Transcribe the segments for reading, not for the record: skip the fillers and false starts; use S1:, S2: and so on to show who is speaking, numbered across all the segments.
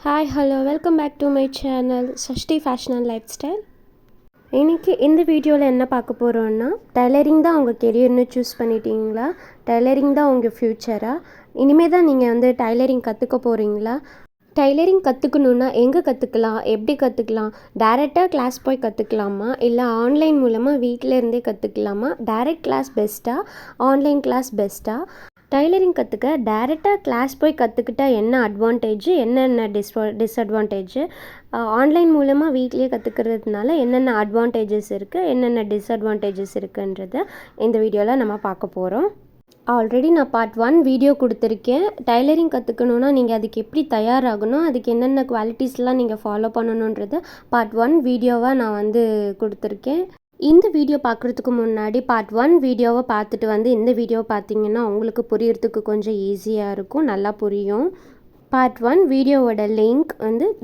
S1: Hi hello welcome back to my channel Sashti fashion and lifestyle. இன்றைக்கி இந்த வீடியோவில் என்ன பார்க்க போகிறோன்னா, டைலரிங் தான் உங்கள் கெரியர்னு சூஸ் பண்ணிட்டீங்களா? டைலரிங் தான் உங்கள் ஃப்யூச்சரா? இனிமேல் தான் நீங்கள் டைலரிங் கற்றுக்க போகிறீங்களா? டைலரிங் கற்றுக்கணுன்னா எங்கே கற்றுக்கலாம், எப்படி கற்றுக்கலாம்? டைரெக்டாக கிளாஸ் போய் கற்றுக்கலாமா, இல்லை ஆன்லைன் மூலமாக வீட்டில் இருந்தே கற்றுக்கலாமா? டைரெக்ட் கிளாஸ் பெஸ்ட்டாக, ஆன்லைன் கிளாஸ் பெஸ்ட்டாக? டைலரிங் கற்றுக்க டைரெக்டாக கிளாஸ் போய் கற்றுக்கிட்டா என்ன அட்வான்டேஜு, என்னென்ன டிஸ்அட்வான்டேஜு? ஆன்லைன் மூலமாக வீட்லேயே கற்றுக்கிறதுனால என்னென்ன அட்வான்டேஜஸ் இருக்குது, என்னென்ன டிஸ்அட்வான்டேஜஸ் இருக்குன்றத இந்த வீடியோவில் நம்ம பார்க்க போகிறோம். ஆல்ரெடி நான் பார்ட் 1 வீடியோ கொடுத்துருக்கேன். டைலரிங் கற்றுக்கணுன்னா நீங்கள் அதுக்கு எப்படி தயாராகணும், அதுக்கு என்னென்ன குவாலிட்டிஸ்லாம் நீங்கள் ஃபாலோ பண்ணணுன்றத பார்ட் 1 வீடியோவாக நான் கொடுத்துருக்கேன். இந்த வீடியோ பார்க்குறதுக்கு முன்னாடி பார்ட் 1 வீடியோவை பார்த்துட்டு இந்த வீடியோ பார்த்தீங்கன்னா உங்களுக்கு புரியறதுக்கு கொஞ்சம் ஈஸியாக இருக்கும், நல்லா புரியும். பார்ட் 1 வீடியோவோட லிங்க்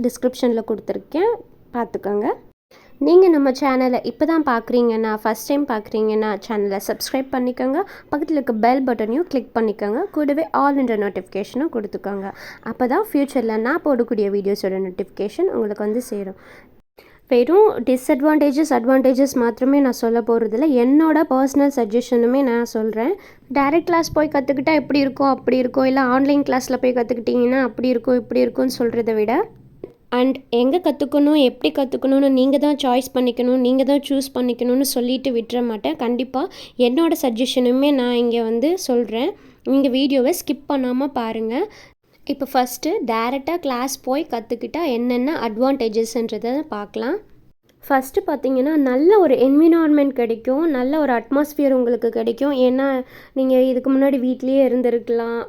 S1: டிஸ்கிரிப்ஷனில் கொடுத்துருக்கேன், பார்த்துக்கோங்க. நீங்கள் நம்ம சேனலை இப்போ தான் பார்க்குறீங்கன்னா, ஃபஸ்ட் டைம் பார்க்குறீங்கன்னா சேனலை சப்ஸ்கிரைப் பண்ணிக்கோங்க. பக்கத்தில் இருக்க பெல் பட்டனையும் கிளிக் பண்ணிக்கோங்க. கூடவே ஆல் என்ற நோட்டிஃபிகேஷனும் கொடுத்துக்கோங்க. அப்போ தான் ஃப்யூச்சரில் நான் போடக்கூடிய வீடியோஸோட நோட்டிஃபிகேஷன் உங்களுக்கு சேரும். வெறும் அட்வான்டேஜஸ் மாத்திரமே நான் சொல்ல போகிறதில்ல, என்னோட பர்சனல் சஜஷனுமே நான் சொல்கிறேன். டைரெக்ட் கிளாஸ் போய் கற்றுக்கிட்டா எப்படி இருக்கோ அப்படி இருக்கோ, இல்லை ஆன்லைன் கிளாஸில் போய் கற்றுக்கிட்டிங்கன்னா அப்படி இருக்கும் இப்படி இருக்கும்னு சொல்கிறத விட, அண்ட் எங்கே கற்றுக்கணும், எப்படி கற்றுக்கணும்னு நீங்கள் தான் சாய்ஸ் பண்ணிக்கணும், நீங்கள் தான் சூஸ் பண்ணிக்கணும்னு சொல்லிட்டு விட்டுற மாட்டேன். கண்டிப்பாக என்னோடய சஜஷனுமே நான் இங்கே சொல்கிறேன். நீங்கள் வீடியோவை ஸ்கிப் பண்ணாமல் பாருங்கள். இப்போ ஃபஸ்ட்டு டைரெக்டாக கிளாஸ் போய் கற்றுக்கிட்டா என்னென்ன அட்வான்டேஜஸ்ன்றதை பார்க்கலாம். ஃபஸ்ட்டு பார்த்திங்கன்னா நல்ல ஒரு என்விரான்மெண்ட் கிடைக்கும், நல்ல ஒரு அட்மாஸ்ஃபியர் உங்களுக்கு கிடைக்கும். ஏன்னா நீங்கள் இதுக்கு முன்னாடி வீட்லேயே இருந்திருக்கலாம்,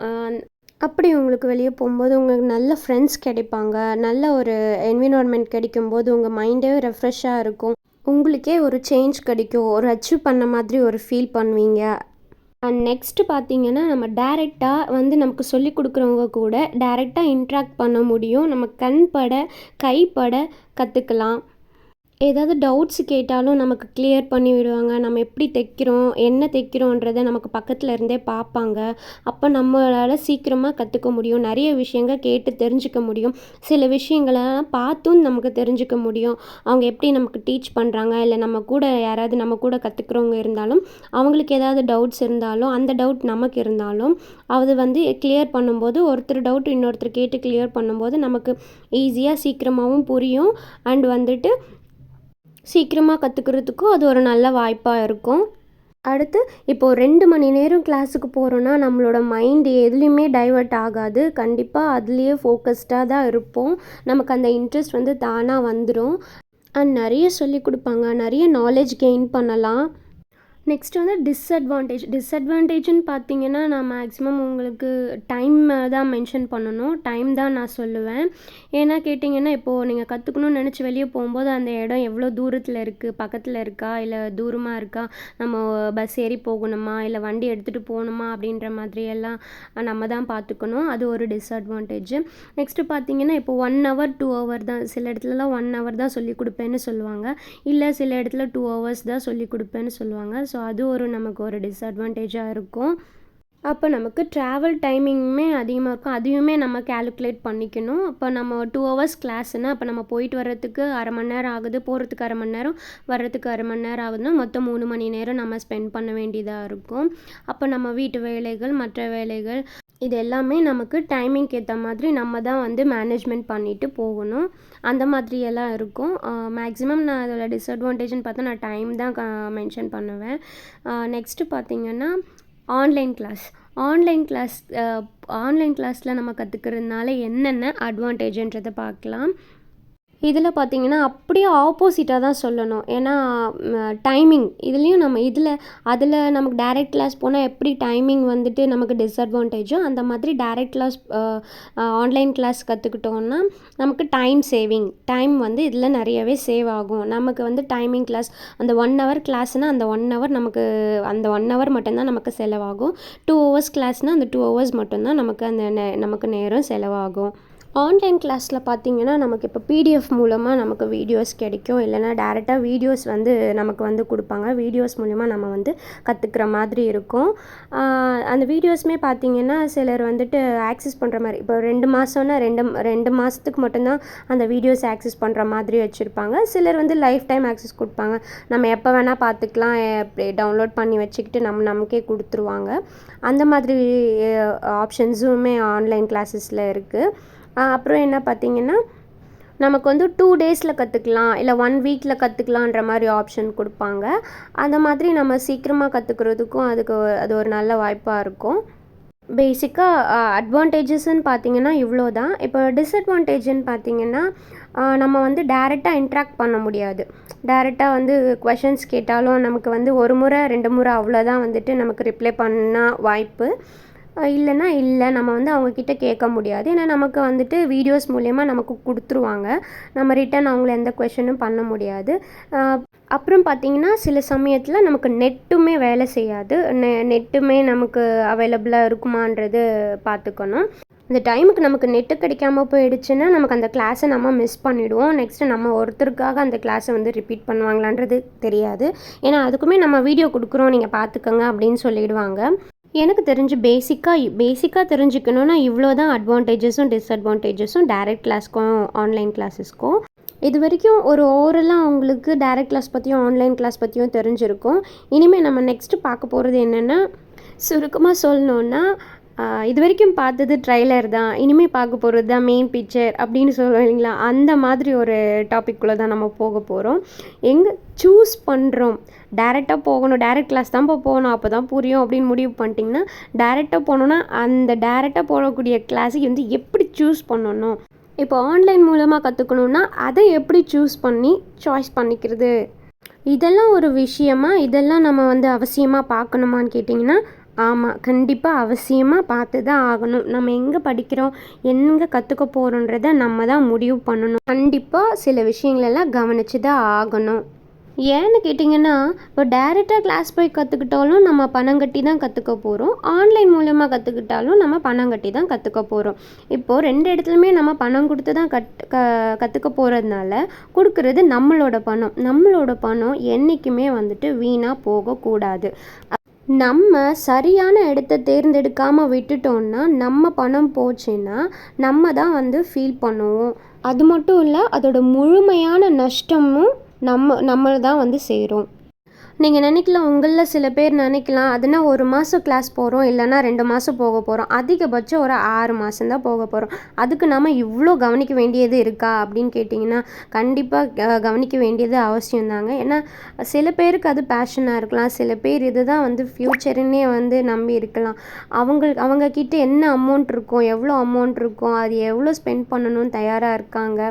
S1: அப்படி உங்களுக்கு வெளியே போகும்போது உங்களுக்கு நல்ல ஃப்ரெண்ட்ஸ் கிடைப்பாங்க. நல்ல ஒரு என்விரான்மெண்ட் கிடைக்கும்போது உங்கள் மைண்டே ரெஃப்ரெஷ்ஷாக இருக்கும், உங்களுக்கே ஒரு சேஞ்ச் கிடைக்கும், ஒரு அச்சீவ் பண்ண மாதிரி ஒரு ஃபீல் பண்ணுவீங்க. அண்ட் நெக்ஸ்ட்டு பார்த்திங்கன்னா நம்ம டைரெக்டாக நமக்கு சொல்லி கொடுக்குறவங்க கூட டைரெக்டாக இன்ட்ராக்ட் பண்ண முடியும். நம்ம கண்பட கைப்பட கற்றுக்கலாம். ஏதாவது டவுட்ஸ் கேட்டாலும் நமக்கு கிளியர் பண்ணி விடுவாங்க. நம்ம எப்படி தைக்கிறோம், என்ன தைக்கிறோன்றதை நமக்கு பக்கத்தில் இருந்தே பார்ப்பாங்க. அப்போ நம்மளால் சீக்கிரமாக கற்றுக்க முடியும், நிறைய விஷயங்கள் கேட்டு தெரிஞ்சுக்க முடியும். சில விஷயங்களை பார்த்தும் நமக்கு தெரிஞ்சுக்க முடியும். அவங்க எப்படி நமக்கு டீச் பண்ணுறாங்க, இல்லை நம்ம கூட யாராவது நம்ம கூட கற்றுக்குறவங்க இருந்தாலும் அவங்களுக்கு ஏதாவது டவுட்ஸ் இருந்தாலும், அந்த டவுட் நமக்கு இருந்தாலும் அது கிளியர் பண்ணும்போது, ஒருத்தர் டவுட் இன்னொருத்தர் கேட்டு கிளியர் பண்ணும்போது நமக்கு ஈஸியாக சீக்கிரமாகவும் புரியும். அண்ட் சீக்கிரமாக கற்றுக்கிறதுக்கும் அது ஒரு நல்ல வாய்ப்பாக இருக்கும். அடுத்து இப்போது 2 மணி நேரம் கிளாஸுக்கு போகிறோன்னா நம்மளோட மைண்டு எதுலேயுமே டைவர்ட் ஆகாது. கண்டிப்பாக அதுலேயே ஃபோக்கஸ்டாக தான் இருப்போம். நமக்கு அந்த இன்ட்ரெஸ்ட் தானாக வந்துடும். அண்ட் நிறைய சொல்லி கொடுப்பாங்க, நிறைய நாலேஜ் கெயின் பண்ணலாம். நெக்ஸ்ட்டு டிஸ்அட்வான்டேஜ்னு பார்த்தீங்கன்னா, நான் மேக்ஸிமம் உங்களுக்கு டைம் தான் மென்ஷன் பண்ணணும். டைம் தான் நான் சொல்லுவேன். ஏன்னா கேட்டிங்கன்னா, இப்போது நீங்கள் கற்றுக்கணும்னு நினச்சி வெளியே போகும்போது அந்த இடம் எவ்வளோ தூரத்தில் இருக்குது, பக்கத்தில் இருக்கா இல்லை தூரமாக இருக்கா, நம்ம பஸ் ஏறி போகணுமா இல்லை வண்டி எடுத்துகிட்டு போகணுமா அப்படின்ற மாதிரியெல்லாம் நம்ம தான் பார்த்துக்கணும். அது ஒரு டிஸ்அட்வான்டேஜ். நெக்ஸ்ட்டு பார்த்தீங்கன்னா, இப்போ 1 hour 2 hour தான், சில இடத்துலலாம் 1 hour தான் சொல்லிக் கொடுப்பேன்னு சொல்லுவாங்க, இல்லை சில இடத்துல 2 hours தான் சொல்லிக் கொடுப்பேன்னு சொல்லுவாங்க. ஸோ அது நமக்கு ஒரு டிஸ்அட்வான்டேஜாக இருக்கும். அப்போ நமக்கு ட்ராவல் டைமிங்குமே அதிகமாக இருக்கும், அதையுமே நம்ம கேல்குலேட் பண்ணிக்கணும். அப்போ நம்ம 2 hours கிளாஸ்னால் அப்போ நம்ம போயிட்டு வர்றதுக்கு அரை மணி நேரம் ஆகுது, போகிறதுக்கு அரை மணி நேரம், வர்றதுக்கு அரை மணி நேரம் ஆகுதுன்னா மொத்தம் 3 மணி நேரம் நம்ம ஸ்பெண்ட் பண்ண வேண்டியதாக இருக்கும். அப்போ நம்ம வீட்டு வேலைகள், மற்ற வேலைகள், இது எல்லாமே நமக்கு டைமிங்க்கு ஏற்ற மாதிரி நம்ம தான் மேனேஜ்மெண்ட் பண்ணிவிட்டு போகணும். அந்த மாதிரியெல்லாம் இருக்கும். மேக்ஸிமம் நான் அதில் டிஸ்அட்வான்டேஜ்னு பார்த்தா நான் டைம் தான் மென்ஷன் பண்ணுவேன். நெக்ஸ்ட்டு பார்த்திங்கன்னா ஆன்லைன் கிளாஸில் நம்ம கற்றுக்கிறதுனால என்னென்ன அட்வான்டேஜுன்றதை பார்க்கலாம். இதில் பார்த்திங்கன்னா அப்படியே ஆப்போசிட்டாக தான் சொல்லணும். ஏன்னா டைமிங் இதுலேயும் அதில் நமக்கு டைரெக்ட் கிளாஸ் போனால் எப்படி டைமிங் நமக்கு டிஸ்அட்வான்டேஜோ, அந்த மாதிரி டைரெக்ட் கிளாஸ் ஆன்லைன் கிளாஸ் கற்றுக்கிட்டோன்னா நமக்கு டைம் இதில் நிறையவே சேவ் ஆகும். நமக்கு டைமிங் கிளாஸ் அந்த 1 hour கிளாஸ்னால் அந்த 1 hour நமக்கு அந்த 1 hour மட்டும்தான் நமக்கு செலவாகும். 2 hours கிளாஸ்னால் அந்த 2 hours மட்டும்தான் நமக்கு நமக்கு நேரம் செலவாகும். ஆன்லைன் கிளாஸில் பார்த்தீங்கன்னா நமக்கு இப்போ பிடிஎஃப் மூலமாக நமக்கு வீடியோஸ் கிடைக்கும், இல்லைனா டேரெக்டாக வீடியோஸ் வந்து நமக்கு வந்து கொடுப்பாங்க. வீடியோஸ் மூலமா நம்ம வந்து கற்றுக்கிற மாதிரி இருக்கும். அந்த வீடியோஸுமே பார்த்தீங்கன்னா சிலர் வந்துட்டு ஆக்சஸ் பண்ணுற மாதிரி, இப்போ 2 மாதம்னா 2 மாதத்துக்கு மட்டும்தான் அந்த வீடியோஸ் ஆக்சஸ் பண்ணுற மாதிரி வச்சுருப்பாங்க. சிலர் வந்து லைஃப் டைம் ஆக்சஸ் கொடுப்பாங்க, நம்ம எப்போ வேணால் பார்த்துக்கலாம், டவுன்லோட் பண்ணி வச்சுக்கிட்டு நமக்கே கொடுத்துருவாங்க. அந்த மாதிரி ஆப்ஷன்ஸுமே ஆன்லைன் கிளாஸஸில் இருக்குது. அப்புறம் என்ன பார்த்திங்கன்னா நமக்கு வந்து 2 டேஸில் கற்றுக்கலாம், இல்லை 1 வீக்கில் கற்றுக்கலான்ற மாதிரி ஆப்ஷன் கொடுப்பாங்க. அந்த மாதிரி நம்ம சீக்கிரமாக கற்றுக்கிறதுக்கும் அது ஒரு நல்ல வாய்ப்பாக இருக்கும். பேசிக்காக அட்வான்டேஜஸ்ன்னு பார்த்திங்கன்னா இவ்வளோ தான். இப்போ டிஸ்அட்வான்டேஜ்ன்னு பார்த்திங்கன்னா நம்ம வந்து டைரெக்டாக இன்ட்ராக்ட் பண்ண முடியாது. டைரெக்டாக வந்து கொஷின்ஸ் கேட்டாலும் நமக்கு வந்து 1 முறை 2 முறை அவ்வளோதான் வந்துட்டு நமக்கு ரிப்ளை பண்ண வாய்ப்பு. இல்லைன்னா இல்லை, நம்ம வந்து அவங்கக்கிட்ட கேட்க முடியாது. ஏன்னா நமக்கு வந்துட்டு வீடியோஸ் மூலயமா நமக்கு கொடுத்துருவாங்க. நம்ம ரிட்டன் அவங்கள எந்த கொஷனும் பண்ண முடியாது. அப்புறம் பார்த்திங்கன்னா சில சமயத்தில் நமக்கு நெட்டுமே வேலை செய்யாது. நெட்டுமே நமக்கு அவைலபிளாக இருக்குமான்றது பார்த்துக்கணும். இந்த டைமுக்கு நமக்கு நெட்டு கிடைக்காமல் போயிடுச்சுன்னா நமக்கு அந்த கிளாஸை நம்ம மிஸ் பண்ணிவிடுவோம். நெக்ஸ்ட்டு நம்ம ஒருத்தருக்காக அந்த கிளாஸை வந்து ரிப்பீட் பண்ணுவாங்களான்றது தெரியாது. ஏன்னா அதுக்குமே நம்ம வீடியோ கொடுக்குறோம், நீங்கள் பார்த்துக்கோங்க அப்படின்னு சொல்லிடுவாங்க. எனக்கு தெரிஞ்சு பேசிக்காக தெரிஞ்சுக்கணுன்னா இவ்வளோ தான் அட்வான்டேஜஸும் டிஸ்அட்வான்டேஜஸும் டைரக்ட் கிளாஸ்க்கும் ஆன்லைன் கிளாஸஸ்க்கும். இது வரைக்கும் ஒரு ஓவரலாக அவங்களுக்கு டைரக்ட் கிளாஸ் பற்றியும் ஆன்லைன் கிளாஸ் பற்றியும் தெரிஞ்சிருக்கும். இனிமேல் நம்ம நெக்ஸ்ட்டு பார்க்க போகிறது என்னென்னா, சுருக்கமாக சொல்லணுன்னா இது வரைக்கும் பார்த்தது ட்ரைலர் தான், இனிமேல் பார்க்க போகிறது தான் மெயின் பிக்சர் அப்படின்னு சொல்லுவோம் இல்லைங்களா, அந்த மாதிரி ஒரு டாபிக்குள்ளே தான் நம்ம போக போகிறோம். எங்கே சூஸ் பண்ணுறோம், டைரெக்டாக போகணும், டைரக்ட் கிளாஸ் தான் போகணும், அப்போ தான் புரியும் அப்படின்னு முடிவு பண்ணிட்டிங்கன்னா, டைரெக்டாக போனோன்னா அந்த டைரெக்டாக போகக்கூடிய கிளாஸுக்கு வந்து எப்படி சூஸ் பண்ணணும், இப்போ ஆன்லைன் மூலமாக கற்றுக்கணுன்னா அதை எப்படி சூஸ் பண்ணி சாய்ஸ் பண்ணிக்கிறது, இதெல்லாம் ஒரு விஷயமா, இதெல்லாம் நம்ம வந்து அவசியமாக பார்க்கணுமான்னு கேட்டிங்கன்னா ஆமாம், கண்டிப்பாக அவசியமாக பார்த்து தான் ஆகணும். நம்ம எங்கே படிக்கிறோம், எங்கே கற்றுக்க போகிறோன்றதை நம்ம தான் முடிவு பண்ணணும். கண்டிப்பாக சில விஷயங்களெல்லாம் கவனித்து தான் ஆகணும். ஏன்னு கேட்டிங்கன்னா, இப்போ டைரெக்டாக கிளாஸ் போய் கற்றுக்கிட்டாலும் நம்ம பணம் கட்டி தான் கற்றுக்க போகிறோம், ஆன்லைன் மூலமாக கற்றுக்கிட்டாலும் நம்ம பணம் கட்டி தான் கற்றுக்க போகிறோம். இப்போது 2 இடத்துலையுமே நம்ம பணம் கொடுத்து தான் கற்றுக்க போகிறதுனால கொடுக்குறது நம்மளோட பணம் என்றைக்குமே வந்துட்டு வீணாக போகக்கூடாது. நம்ம சரியான இடத்த தேர்ந்தெடுக்காமல் விட்டுட்டோம்னா நம்ம பணம் போச்சுன்னா நம்ம தான் வந்து ஃபீல் பண்ணுவோம். அது மட்டும் இல்லை, அதோட முழுமையான நஷ்டமும் நம்ம தான் வந்து சேரும். நீங்கள் நினைக்கலாம், உங்களில் சில பேர் நினைக்கலாம், அதுனா 1 மாதம் கிளாஸ் போகிறோம், இல்லைனா 2 மாதம் போக போகிறோம், அதிகபட்சம் ஒரு 6 மாதம்தான் போக போகிறோம், அதுக்கு நம்ம இவ்வளோ கவனிக்க வேண்டியது இருக்கா அப்படின்னு கேட்டிங்கன்னா கண்டிப்பாக கவனிக்க வேண்டியது அவசியம்தாங்க. ஏன்னா சில பேருக்கு அது பேஷனாக இருக்கலாம், சில பேர் இதுதான் வந்து ஃப்யூச்சருன்னே வந்து நம்பி இருக்கலாம். அவங்கக்கிட்ட என்ன அமௌண்ட் இருக்கும், எவ்வளோ அமௌண்ட் இருக்கும், அது எவ்வளோ ஸ்பெண்ட் பண்ணணும்னு தயாராக இருக்காங்க,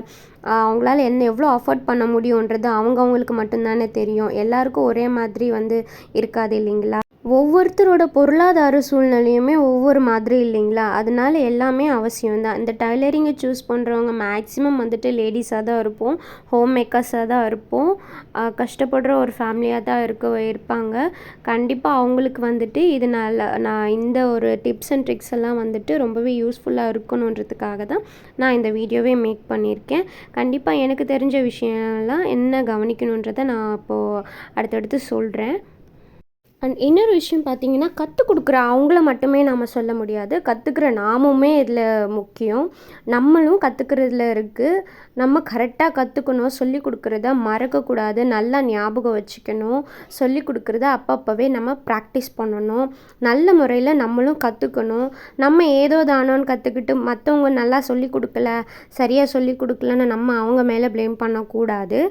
S1: அவங்களால எவ்வளோ அஃபோர்ட் பண்ண முடியுன்றது அவங்களுக்கு மட்டும்தானே தெரியும். எல்லாருக்கும் ஒரே மாதிரி வந்து இருக்காது இல்லைங்களா. ஒவ்வொருத்தரோட பொருளாதார சூழ்நிலையுமே ஒவ்வொரு மாதிரி இல்லைங்களா. அதனால எல்லாமே அவசியம்தான். இந்த டைலரிங்கை சூஸ் பண்ணுறவங்க மேக்ஸிமம் வந்துட்டு லேடிஸாக தான் இருப்போம், ஹோம் மேக்கர்ஸாக தான் இருப்போம், கஷ்டப்படுற ஒரு ஃபேமிலியாக தான் இருப்பாங்க. கண்டிப்பாக அவங்களுக்கு வந்துட்டு இது நான் இந்த ஒரு டிப்ஸ் அண்ட் ட்ரிக்ஸ் எல்லாம் வந்துட்டு ரொம்பவே யூஸ்ஃபுல்லாக இருக்கணுன்றதுக்காக தான் நான் இந்த வீடியோவே மேக் பண்ணியிருக்கேன். கண்டிப்பாக எனக்கு தெரிஞ்ச விஷயம்லாம் என்ன கவனிக்கணுன்றதை நான் இப்போது அடுத்தடுத்து சொல்கிறேன். அண்ட் இன்னொரு விஷயம் பார்த்திங்கன்னா, கற்றுக் கொடுக்குற அவங்கள மட்டுமே நாம் சொல்ல முடியாது, கற்றுக்கிற நாமுமே இதில் முக்கியம். நம்மளும் கற்றுக்கிறதுல இருக்குது. நம்ம கரெக்டாக கற்றுக்கணும், சொல்லிக் கொடுக்குறத மறக்கக்கூடாது, நல்லா ஞாபகம் வச்சுக்கணும், சொல்லிக் கொடுக்குறத அப்பப்போவே நம்ம ப்ராக்டிஸ் பண்ணணும், நல்ல முறையில் நம்மளும் கற்றுக்கணும். நம்ம ஏதோ தானோன்னு கற்றுக்கிட்டு மற்றவங்க நல்லா சொல்லிக் கொடுக்கல, சரியாக சொல்லிக் கொடுக்கலன்னு நம்ம அவங்க மேலே ப்ளேம் பண்ணக்கூடாது.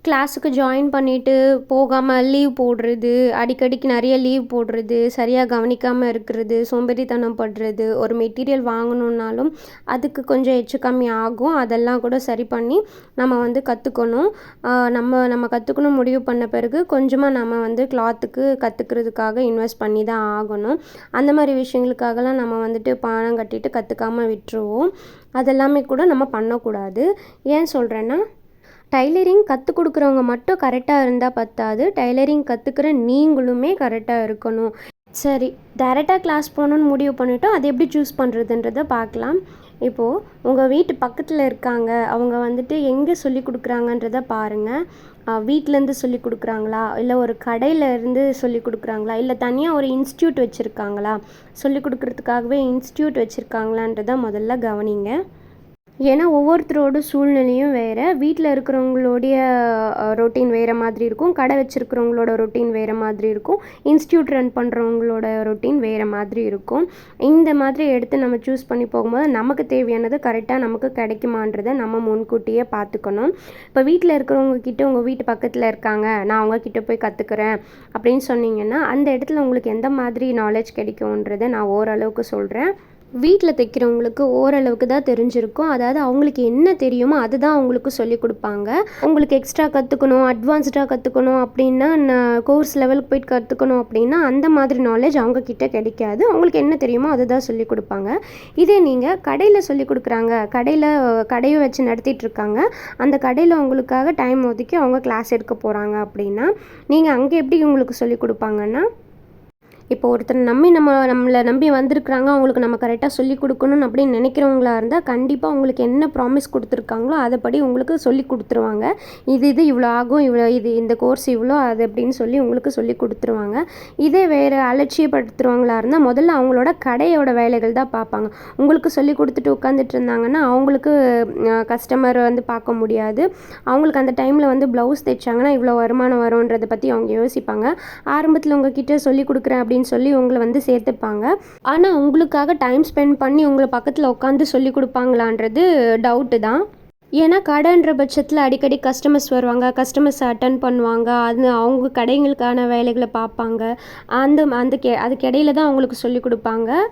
S1: கிளாஸுக்கு ஜாயின் பண்ணிவிட்டு போகாமல் லீவ் போடுறது, அடிக்கடிக்கு நிறைய லீவ் போடுறது, சரியாக கவனிக்காமல் இருக்கிறது, சோம்பேறித்தனம் படுறது, ஒரு மெட்டீரியல் வாங்கணுன்னாலும் அதுக்கு கொஞ்சம் எச்சு கம்மி ஆகும், அதெல்லாம் கூட சரி பண்ணி நம்ம வந்து கற்றுக்கணும். நம்ம கற்றுக்கணும் முடிவு பண்ண பிறகு கொஞ்சமாக நம்ம வந்து கிளாத்துக்கு கற்றுக்கிறதுக்காக இன்வெஸ்ட் பண்ணி தான் ஆகணும். அந்த மாதிரி விஷயங்களுக்காகலாம் நம்ம வந்துட்டு பணம் கட்டிட்டு கற்றுக்காமல் விட்டுருவோம். அதெல்லாமே கூட நம்ம பண்ணக்கூடாது. ஏன் சொல்கிறேன்னா, டைலரிங் கற்றுக் கொடுக்குறவங்க மட்டும் கரெக்டாக இருந்தால் பத்தாது, டைலரிங் கற்றுக்கிற நீங்களுமே கரெக்டாக இருக்கணும். சரி, டைரெக்டாக கிளாஸ் போகணுன்னு முடிவு பண்ணிட்டோம், அது எப்படி சூஸ் பண்ணுறதுன்றதை பார்க்கலாம். இப்போது உங்கள் வீட்டு பக்கத்தில் இருக்காங்க, அவங்க வந்துட்டு எங்கே சொல்லி கொடுக்குறாங்கன்றத பாருங்கள். வீட்டிலேருந்து சொல்லி கொடுக்குறாங்களா, இல்லை ஒரு கடையிலேருந்து சொல்லி கொடுக்குறாங்களா, இல்லை தனியாக ஒரு இன்ஸ்டியூட் வச்சுருக்காங்களா, சொல்லி கொடுக்குறதுக்காகவே இன்ஸ்டியூட் வச்சுருக்காங்களான்றத முதல்ல கவனிங்க. ஏன்னா ஒவ்வொருத்தரோட சூழ்நிலையும் வேறு. வீட்டில் இருக்கிறவங்களுடைய ரொட்டீன் வேறு மாதிரி இருக்கும், கடை வச்சுருக்கிறவங்களோட ரொட்டீன் வேறு மாதிரி இருக்கும், இன்ஸ்டியூட் ரன் பண்ணுறவங்களோட ரொட்டீன் வேறு மாதிரி இருக்கும். இந்த மாதிரி எடுத்து நம்ம சூஸ் பண்ணி போகும்போது நமக்கு தேவையானது கரெக்டாக நமக்கு கிடைக்குமான்றதை நம்ம முன்கூட்டியே பார்த்துக்கணும். இப்போ வீட்டில் இருக்கிறவங்கக்கிட்ட உங்கள் வீட்டு பக்கத்தில் இருக்காங்க, நான் அவங்கக்கிட்ட போய் கற்றுக்குறேன் அப்படின்னு சொன்னீங்கன்னா அந்த இடத்துல உங்களுக்கு எந்த மாதிரி நாலேஜ் கிடைக்கும்ன்றதை நான் ஓரளவுக்கு சொல்கிறேன். வீட்டில் தைக்கிறவங்களுக்கு ஓரளவுக்கு தான் தெரிஞ்சிருக்கும். அதாவது அவங்களுக்கு என்ன தெரியுமோ அதுதான் அவங்களுக்கு சொல்லிக் கொடுப்பாங்க. உங்களுக்கு எக்ஸ்ட்ரா கற்றுக்கணும், அட்வான்ஸ்டாக கற்றுக்கணும் அப்படின்னா, நான் கோர்ஸ் லெவலுக்கு போய்ட்டு கற்றுக்கணும் அப்படின்னா அந்த மாதிரி நாலேஜ் அவங்கக்கிட்ட கிடைக்காது. அவங்களுக்கு என்ன தெரியுமோ அதுதான் சொல்லிக் கொடுப்பாங்க. இதே நீங்கள் கடையில் சொல்லிக் கொடுக்குறாங்க, கடையை வச்சு நடத்திட்டுருக்காங்க, அந்த கடையில் உங்களுக்காக டைம் ஒதுக்கி அவங்க கிளாஸ் எடுக்க போகிறாங்க அப்படின்னா நீங்கள் அங்கே எப்படி உங்களுக்கு சொல்லிக் கொடுப்பாங்கன்னா, இப்போ ஒருத்தர் நம்மளை நம்பி வந்திருக்கிறாங்க, அவங்களுக்கு நம்ம கரெக்டாக சொல்லிக் கொடுக்கணும்னு அப்படின்னு நினைக்கிறவங்களா இருந்தால் கண்டிப்பாக உங்களுக்கு என்ன ப்ராமிஸ் கொடுத்துருக்காங்களோ அதைப்படி உங்களுக்கு சொல்லி கொடுத்துருவாங்க. இது இவ்வளோ ஆகும், இந்த கோர்ஸ் இவ்வளோ அது அப்படின்னு சொல்லி உங்களுக்கு சொல்லி கொடுத்துருவாங்க. இதே வேறு அலட்சியப்படுத்துகிறவங்களா இருந்தால் முதல்ல அவங்களோட கடையோட வேலைகள் தான் பார்ப்பாங்க. உங்களுக்கு சொல்லி கொடுத்துட்டு உட்காந்துட்டு இருந்தாங்கன்னா அவங்களுக்கு கஸ்டமர் வந்து பார்க்க முடியாது. அவங்களுக்கு அந்த டைமில் வந்து ப்ளவுஸ் தைச்சாங்கன்னா இவ்வளோ வருமானம் வரும்ன்றதை பற்றி அவங்க யோசிப்பாங்க. ஆரம்பத்தில் உங்ககிட்ட சொல்லி கொடுக்குறேன் அப்படின்னு சொல்லி உங்களை வந்து சேர்த்துப்பாங்க. ஆனால் உங்களுக்காக டைம் ஸ்பெண்ட் பண்ணி உங்களை பக்கத்தில் உட்காந்து சொல்லி கொடுப்பாங்களான்றது டவுட்டு தான். ஏன்னா கடைன்ற பட்சத்தில் அடிக்கடி கஸ்டமர்ஸ் வருவாங்க, கஸ்டமர்ஸ் அட்டன் பண்ணுவாங்க, அது அவங்க கடைங்களுக்கான வேலைகளை பார்ப்பாங்க. அதுக்கிடையில தான் அவங்களுக்கு சொல்லி கொடுப்பாங்க.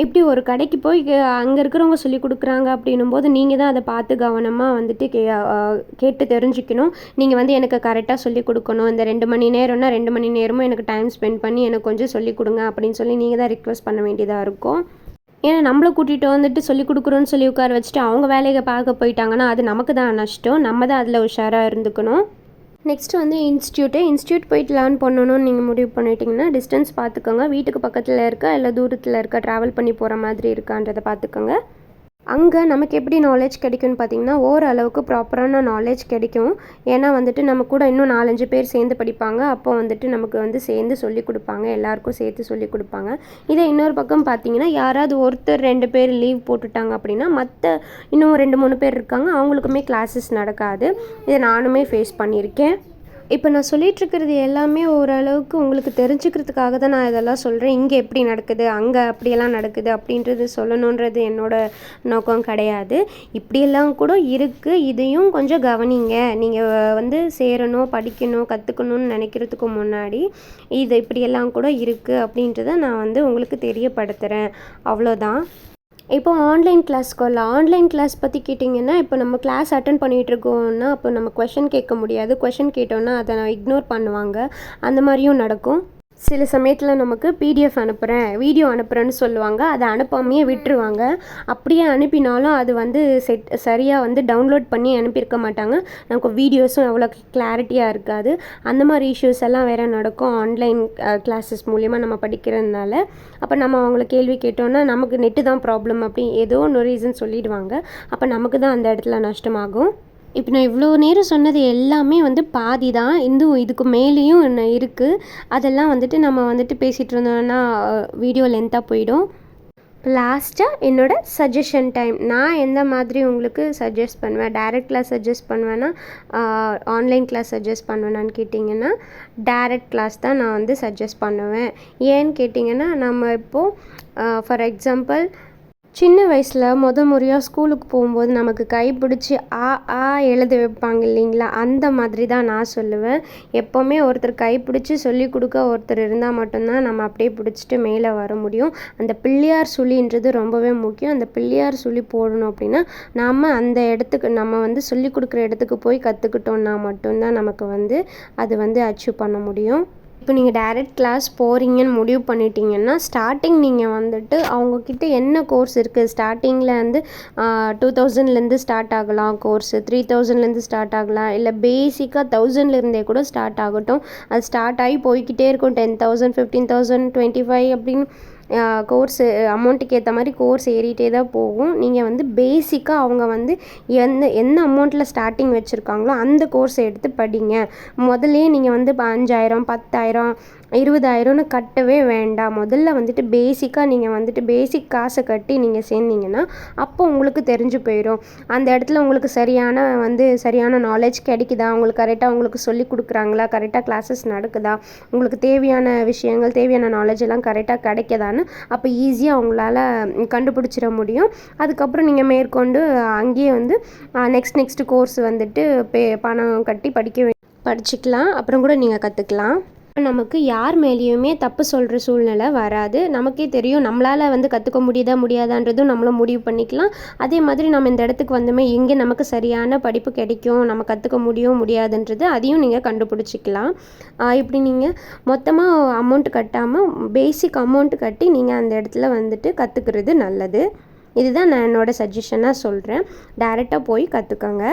S1: இப்படி ஒரு கடைக்கு போய் அங்கே இருக்கிறவங்க சொல்லி கொடுக்குறாங்க அப்படின்னும் போது நீங்கள் தான் அதை பார்த்து கவனமாக வந்துட்டு கேட்டு தெரிஞ்சுக்கணும். நீங்கள் வந்து எனக்கு கரெக்டாக சொல்லி கொடுக்கணும், இந்த 2 மணி நேரம்னா 2 மணி நேரமும் எனக்கு டைம் ஸ்பெண்ட் பண்ணி எனக்கு கொஞ்சம் சொல்லி கொடுங்க அப்படின்னு சொல்லி நீங்கள் தான் ரிக்வெஸ்ட் பண்ண வேண்டியதாக இருக்கும். ஏன்னா நம்மளை கூட்டிகிட்டு வந்துட்டு சொல்லி கொடுக்குறோன்னு சொல்லி உட்கார வச்சுட்டு அவங்க வேலையை பார்க்க போயிட்டாங்கன்னா அது நமக்கு தான் நஷ்டம். நம்ம தான் அதில் உஷாராக இருந்துக்கணும். நெக்ஸ்ட்டு வந்து இன்ஸ்டியூட் போயிட்டு லேர்ன் பண்ணணும்னு நீங்கள் முடிவு பண்ணிட்டீங்கன்னா டிஸ்டன்ஸ் பார்த்துக்கோங்க. வீட்டுக்கு பக்கத்தில் இருக்கா இல்லை தூரத்தில் இருக்கா, ட்ராவல் பண்ணி போகிற மாதிரி இருக்கான்றதை பார்த்துக்கோங்க. அங்கே நமக்கு எப்படி நாலேஜ் கிடைக்கும்னு பார்த்தீங்கன்னா ஓரளவுக்கு ப்ராப்பரான நாலேஜ் கிடைக்கும். ஏன்னா வந்துட்டு நம்ம கூட இன்னும் 4-5 பேர் சேர்ந்து படிப்பாங்க. அப்போ வந்துட்டு நமக்கு வந்து சேர்ந்து சொல்லி கொடுப்பாங்க, எல்லாருக்கும் சேர்த்து சொல்லி கொடுப்பாங்க. இதே இன்னொரு பக்கம் பார்த்தீங்கன்னா யாராவது ஒருத்தர் 2 பேர் லீவ் போட்டுட்டாங்க அப்படின்னா மற்ற இன்னும் 2-3 பேர் இருக்காங்க, அவங்களுக்குமே கிளாஸஸ் நடக்காது. இதை நானுமே ஃபேஸ் பண்ணியிருக்கேன். இப்போ நான் சொல்லிகிட்ருக்கிறது எல்லாமே ஓரளவுக்கு உங்களுக்கு தெரிஞ்சுக்கிறதுக்காக தான் நான் இதெல்லாம் சொல்கிறேன். இங்கே எப்படி நடக்குது, அங்கே அப்படியெல்லாம் நடக்குது அப்படின்றது சொல்லணுன்றது என்னோடய நோக்கம் கிடையாது. இப்படியெல்லாம் கூட இருக்குது, இதையும் கொஞ்சம் கவனிங்க. நீங்கள் வந்து சேரணும், படிக்கணும், கற்றுக்கணும்னு நினைக்கிறதுக்கு முன்னாடி இது இப்படியெல்லாம் கூட இருக்குது அப்படின்றத நான் வந்து உங்களுக்கு தெரியப்படுத்துகிறேன், அவ்வளோதான். இப்போ ஆன்லைன் கிளாஸ் பற்றி கேட்டிங்கன்னா, இப்போ நம்ம கிளாஸ் அட்டன் பண்ணிகிட்ருக்கோன்னா அப்போ நம்ம கொஷின் கேட்க முடியாது. கொஷின் கேட்டோன்னா அதை இக்னோர் பண்ணுவாங்க. அந்த மாதிரியும் நடக்கும். சில சமயத்தில் நமக்கு பிடிஎஃப் அனுப்புகிறேன், வீடியோ அனுப்புகிறேன்னு சொல்லுவாங்க, அதை அனுப்பாமையே விட்டுருவாங்க. அப்படியே அனுப்பினாலும் அது வந்து சரியாக வந்து டவுன்லோட் பண்ணி அனுப்பியிருக்க மாட்டாங்க. நமக்கு வீடியோஸும் அவ்வளோ கிளாரிட்டியாக இருக்காது. அந்த மாதிரி இஷ்யூஸ் எல்லாம் வேறு நடக்கும் ஆன்லைன் கிளாஸஸ் மூலிமா நம்ம படிக்கிறதுனால. அப்போ நம்ம அவங்கள கேள்வி கேட்டோன்னா நமக்கு நெட்டு தான் ப்ராப்ளம் அப்படி ஏதோ ஒன்று ரீசன் சொல்லிடுவாங்க. அப்போ நமக்கு தான் அந்த இடத்துல நஷ்டமாகும். இப்போ நான் இவ்வளோ நேரம் சொன்னது எல்லாமே வந்து பாதி தான், இதுக்கு மேலேயும் என்ன இருக்குது. அதெல்லாம் வந்துட்டு நம்ம வந்துட்டு பேசிகிட்டு இருந்தோம்னா வீடியோ லென்த்தாக போயிடும். லாஸ்ட்டாக என்னோடய சஜஷன் டைம். நான் எந்த மாதிரி உங்களுக்கு சஜஸ்ட் பண்ணுவேன், டைரக்ட் கிளாஸ் சஜஸ்ட் பண்ணுவேன்னா ஆன்லைன் கிளாஸ் சஜஸ்ட் பண்ணுவேனான்னு கேட்டிங்கன்னா டைரக்ட் கிளாஸ் தான் நான் வந்து சஜஸ்ட் பண்ணுவேன். ஏன்னு கேட்டிங்கன்னா நம்ம இப்போது ஃபார் எக்ஸாம்பிள் சின்ன வயசில் முறையாக ஸ்கூலுக்கு போகும்போது நமக்கு கைப்பிடிச்சி ஆ எழுத வைப்பாங்க இல்லைங்களா, அந்த மாதிரி தான் நான் சொல்லுவேன். எப்போவுமே ஒருத்தர் கைப்பிடிச்சி சொல்லி கொடுக்க ஒருத்தர் இருந்தால் மட்டும்தான் நம்ம அப்படியே பிடிச்சிட்டு மேலே வர முடியும். அந்த பிள்ளையார் சுழின்றது ரொம்பவே முக்கியம். அந்த பிள்ளையார் சுழி போடணும் அப்படின்னா நம்ம அந்த இடத்துக்கு நம்ம வந்து சொல்லி கொடுக்குற இடத்துக்கு போய் கற்றுக்கிட்டோன்னா மட்டும்தான் நமக்கு வந்து அது வந்து அச்சீவ் பண்ண முடியும். இப்போ நீங்கள் டைரக்ட் கிளாஸ் போகிறீங்கன்னு முடிவு பண்ணிட்டீங்கன்னா ஸ்டார்டிங் நீங்கள் வந்துட்டு அவங்கக்கிட்ட என்ன கோர்ஸ் இருக்குது, ஸ்டார்டிங்கில் வந்து 2000லேருந்து ஸ்டார்ட் ஆகலாம் கோர்ஸு, 3000லேருந்து ஸ்டார்ட் ஆகலாம், இல்லை பேசிக்காக 1000லேருந்தே கூட ஸ்டார்ட் ஆகட்டும். அது ஸ்டார்ட் ஆகி போய்கிட்டே இருக்கும். 10,000, 15,000, 25 அப்படின்னு கோர்ஸு அமௌண்ட்டுக்கு ஏற்ற மாதிரி கோர்ஸ் ஏறிட்டே தான் போகும். நீங்கள் வந்து பேசிக்காக அவங்க வந்து என்ன அமௌண்ட்டில் ஸ்டார்டிங் வச்சுருக்காங்களோ அந்த கோர்ஸ் எடுத்து படிங்க. முதல்லையே நீங்கள் வந்து 5000 10,000 20,000ன்னு கட்டவே வேண்டாம். முதல்ல வந்துட்டு பேசிக்காக நீங்கள் வந்துட்டு பேசிக் காசை கட்டி நீங்கள் சேர்ந்தீங்கன்னா அப்போ உங்களுக்கு தெரிஞ்சு போயிடும். அந்த இடத்துல உங்களுக்கு சரியான நாலேஜ் கிடைக்குதா, உங்களுக்கு கரெக்டாக உங்களுக்கு சொல்லி கொடுக்குறாங்களா, கரெக்டாக கிளாஸஸ் நடக்குதா, உங்களுக்கு தேவையான விஷயங்கள் தேவையான நாலேஜ் எல்லாம் கரெக்டாக கிடைக்குதான்னு அப்போ ஈஸியாக உங்களால் கண்டுபிடிச்சிட முடியும். அதுக்கப்புறம் நீங்கள் மேற்கொண்டு அங்கேயே வந்து நெக்ஸ்ட் கோர்ஸ் வந்துட்டு பணம் கட்டி படிச்சுக்கலாம். அப்புறம் கூட நீங்கள் கற்றுக்கலாம். நமக்கு யார் மேலேயுமே தப்பு சொல்கிற சூழ்நிலை வராது. நமக்கே தெரியும் நம்மளால் வந்து கற்றுக்க முடியாதான்றதும் நம்மளும் முடிவு பண்ணிக்கலாம். அதே மாதிரி நம்ம இந்த இடத்துக்கு வந்தோமே எங்கே நமக்கு சரியான படிப்பு கிடைக்கும், நம்ம கற்றுக்க முடியாதுன்றது அதையும் நீங்கள் கண்டுபிடிச்சிக்கலாம். இப்படி நீங்கள் மொத்தமாக அமௌண்ட் கட்டாமல் பேசிக் அமௌண்ட் கட்டி நீங்கள் அந்த இடத்துல வந்துட்டு கற்றுக்கிறது நல்லது. இதுதான் நான் என்னோடய சஜஷனாக சொல்கிறேன். டைரெக்டாக போய் கற்றுக்கோங்க.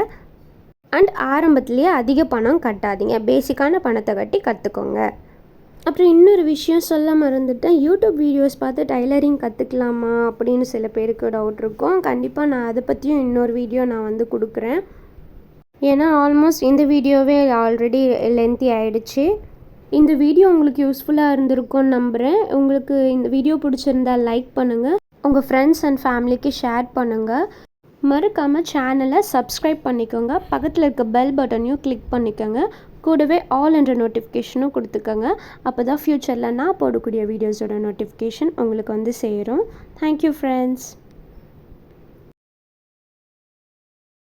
S1: அண்ட் ஆரம்பத்துலேயே அதிக பணம் கட்டாதீங்க. பேசிக்கான பணத்தை கட்டி கற்றுக்கோங்க. அப்புறம் இன்னொரு விஷயம் சொல்ல மறந்துட்டேன். யூடியூப் வீடியோஸ் பார்த்து டைலரிங் கற்றுக்கலாமா அப்படின்னு சில பேருக்கு டவுட் இருக்கும். கண்டிப்பாக நான் அதை பற்றியும் இன்னொரு வீடியோ நான் வந்து கொடுக்குறேன். ஏன்னா ஆல்மோஸ்ட் இந்த வீடியோவே ஆல்ரெடி லென்த்தி ஆகிடுச்சு. இந்த வீடியோ உங்களுக்கு யூஸ்ஃபுல்லாக இருந்திருக்கும்னு நம்புகிறேன். உங்களுக்கு இந்த வீடியோ பிடிச்சிருந்தால் லைக் பண்ணுங்கள், உங்கள் ஃப்ரெண்ட்ஸ் அண்ட் ஃபேமிலிக்கு ஷேர் பண்ணுங்கள். மறக்காமல் சேனலை சப்ஸ்கிரைப் பண்ணிக்கோங்க. பக்கத்தில் இருக்க பெல் பட்டனையும் கிளிக் பண்ணிக்கோங்க. கூடவே ஆல் என்ற நோட்டிஃபிகேஷனும் கொடுத்துக்கோங்க. அப்போ தான் ஃப்யூச்சரில் நான் போடக்கூடிய வீடியோஸோட நோட்டிஃபிகேஷன் உங்களுக்கு வந்து சேரும். Thank you friends.